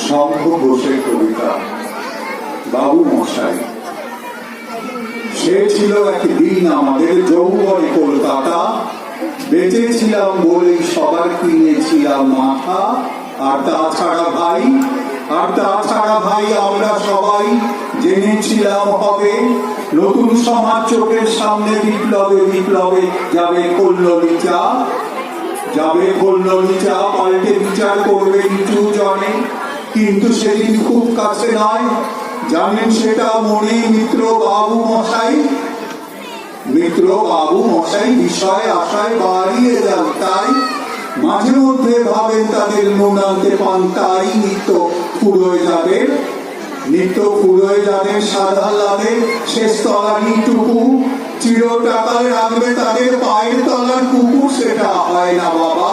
শঙ্খ ঘোষের কবিতা। বাবু মশাই, সে ছিল একদিন আমাদের যৌবনে কলকাতা, বেঁচেছিলাম বলেই সবার কিনেছিলাম মাথা। আর তাছাড়া ভাই আমরা সবাই জেনেছিলাম হবে নতুন সমাজ চোখের সামনে বিপ্লবে বিপ্লবে যাবে কল্লোলিচা, পাল্টে বিচার করবে নিচু জনে। কিন্তু সেদিন খুব কাছে নয়, জানেন সেটা মনে মিত্র বাবু মশাই বিষয় আশায় বাড়িয়ে যান। তাই মাঝে মধ্যে ভাবেন তাদের নুন আনতে পান, তাই নিত্য ফুরোয় যাদের সাদা লাভে শেষ তলানিটুকু চির টাকায় রাখবে তাদের পায়ের তলার কুকুর। সেটা হয় না বাবা,